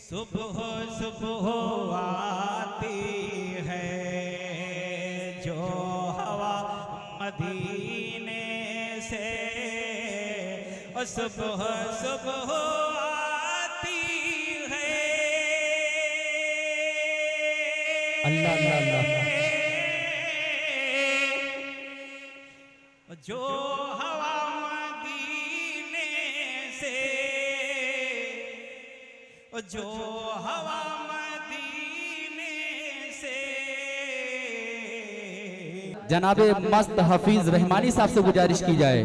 सुबह सुबह आती है जो हवा मदीने से, सुबह सुबह आती है। अल्लाह अल्लाह अल्लाह। जो हवा मदीने से, जो हवा मदीने से। जनाबे मस्त हफीज रहमानी साहब से गुजारिश की जाए,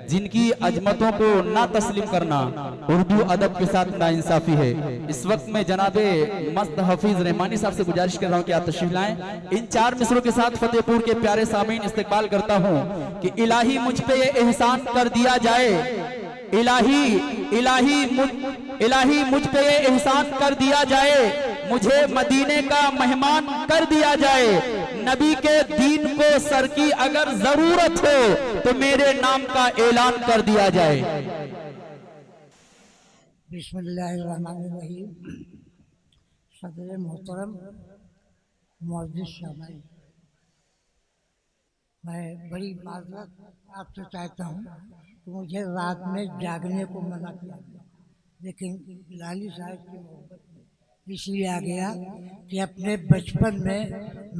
जिनकी अजमतों को ना तस्लीम करना उर्दू अदब के साथ नाइंसाफी है। इस वक्त में जनाबे मस्त हफीज रहमानी साहब से गुजारिश कर रहा हूँ कि आप तशरीफ लाएं। इन 4 मिसरों के साथ फतेहपुर के प्यारे सामीन इस्तकबाल करता हूँ कि इलाही मुझ पे ये एहसान कर दिया जाए, इलाही मुझ पे ये एहसान कर दिया जाए, मुझे मदीने का मेहमान कर दिया जाए। नबी के दीन को सर की अगर जरूरत हो तो मेरे नाम का ऐलान कर दिया जाए। बिस्मिल्लाहिर्रहमानिर्रहीम। सदर मोहतरम मुअज़्ज़िज़ शामाई, मैं बड़ी माज़रत आपसे चाहता हूँ कि मुझे रात में जागने को मना किया गया, लेकिन बिलाली साहब की मोहब्बत में इसलिए आ गया कि अपने बचपन में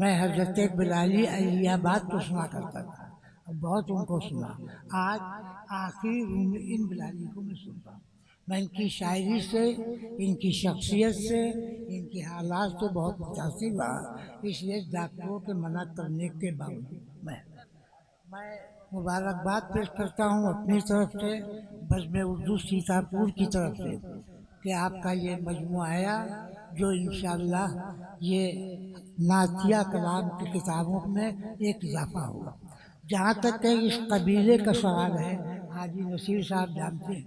मैं हज़रत बिलाली अलियाबाद को सुना करता था और बहुत उनको सुना। आज आखिरी रूम में इन बिलाली को मैं सुनता हूँ। मैं इनकी शायरी से, इनकी शख्सियत से, इनके हालात से बहुत मुतासिर हुआ, इसलिए डॉक्टरों के मना करने के बावजूद मैं मुबारकबाद पेश करता हूँ अपनी तरफ से, बज़्म उर्दू सीतापुर की तरफ से, कि आपका ये मजमू आया जो इंशाअल्लाह ये नातिया कलाम की किताबों में एक इजाफा होगा। जहाँ तक कि इस कबीले का सवाल है, हाजी नसीर साहब जानते हैं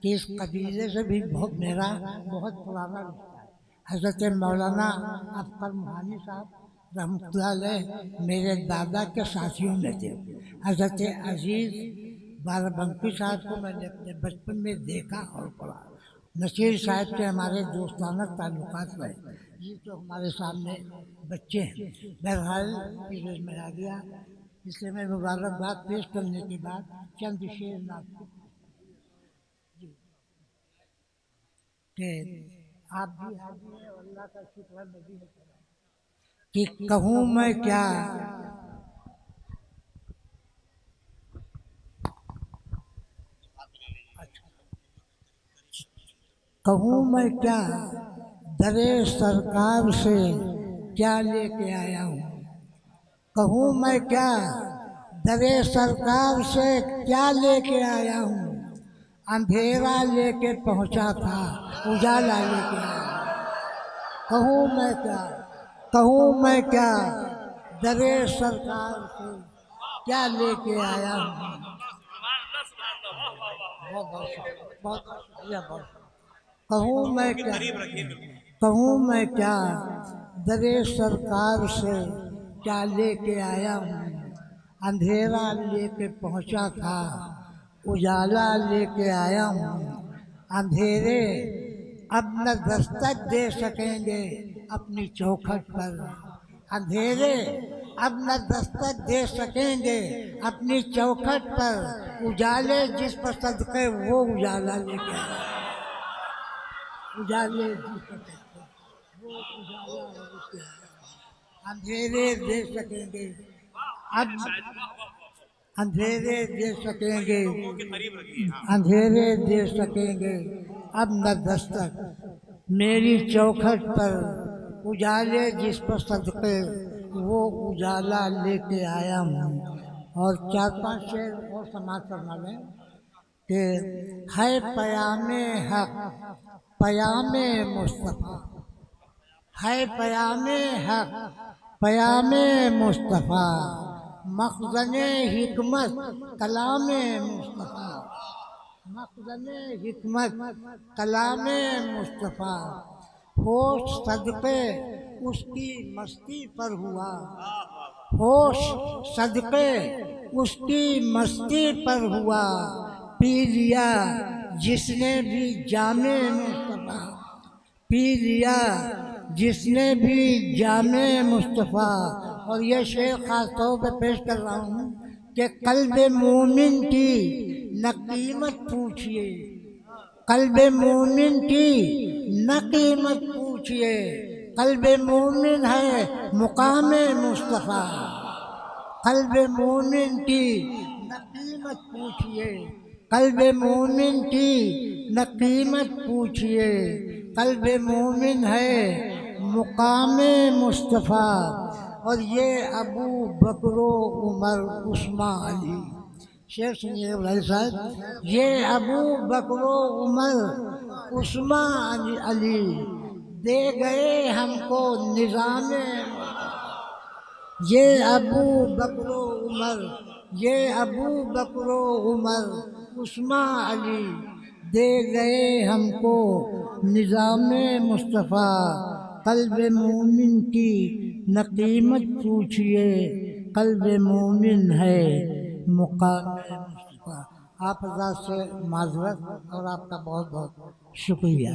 कि इस कबीले से भी मेरा बहुत पुराना रिश्ता है। हज़रत मौलाना अख्तर मुहानी साहब रहमतुल्लाह अलैह मेरे दादा के साथियों में थे। हज़रत अजीज़ बाराबंकी साहब को मैंने अपने बचपन में देखा और पढ़ा। नसीर साहब से हमारे दोस्ताना ताल्लुकात रहे। ये तो हमारे सामने बच्चे हैं। बहरहाल पीरियड में आ गया, इसलिए मैं मुबारकबाद पेश करने के बाद चंद शेर नात कि आप भी हाजिर हैं और अल्लाह का शुक्र है मैं भी कि कहूँ मैं क्या, कहूँ मैं क्या दरे सरकार से क्या लेके आया हूँ। कहूँ मैं क्या दरे सरकार से क्या लेके आया हूँ। अंधेरा लेके पहुँचा था, उजाला लेके आया। कहूँ मैं क्या, कहूँ मैं क्या दरे सरकार से क्या लेके आया हूँ। बहुत कहूँ मैं क्या, कहूँ मैं क्या दरे सरकार से क्या लेके आया हूँ। अंधेरा लेके पहुँचा था, उजाला लेके आया हूँ। अंधेरे अब न दस्तक दे सकेंगे अपनी चौखट पर। अंधेरे अब न दस्तक दे सकेंगे अपनी चौखट पर। उजाले जिस पर सदके वो उजाला लेके आया। उजाले जिस पर सदके वो उजाला लेके आया। अंधेरे दे सकेंगे अब, अंधेरे दे सकेंगे, अंधेरे दे सकेंगे अब न दस्तक मेरी चौखट पर। उजाले जिस पर सदके वो उजाला लेके आया हूँ। और 4-5 शेर और समाज करना लें कि है पयामे हक पयामे मुस्तफ़ा, है पयामे हक पयामे मुस्तफ़ा। मखज़ने हिकमत कलामे मुस्तफ़ा, मखज़ने हिकमत कलामे मुस्तफ़ा। होश सदक़े उसकी मस्ती पर हुआ, होश सदक़े उसकी मस्ती पर हुआ। पी लिया जिसने भी जामे मुस्तफ़ा, पी लिया जिसने भी जामे मुस्तफ़ा। और ये शेर खास तौर पे पेश कर रहा हूँ कि कल्बे मोमिन की न कीमत पूछिए, कल्बे मोमिन की न कीमत पूछिए, कल्बे मोमिन है मुकामे मुस्तफ़ा। कल्बे मोमिन की न कीमत पूछिए, कल्बे मोमिन की न कीमत पूछिए, कल्बे मोमिन है मुकामे मुस्तफ़ा। और ये अबू बकरो उमर उस्मान अली, शेर सुनिए भाई साहब, ये अबू बकरो उमर उस्मान अली दे गए हमको निज़ामे। ये अबू बकरो उमर, ये अबू बकरो उमर उस्मान अली दे गए हमको निज़ामे मुस्तफ़ा। कल्बे मोमिन की न कीमत पूछिए, कल्बे मोमिन है मुकामे मुस्तफ़ा। आप हज़रात से माज़रत और आपका बहुत बहुत शुक्रिया।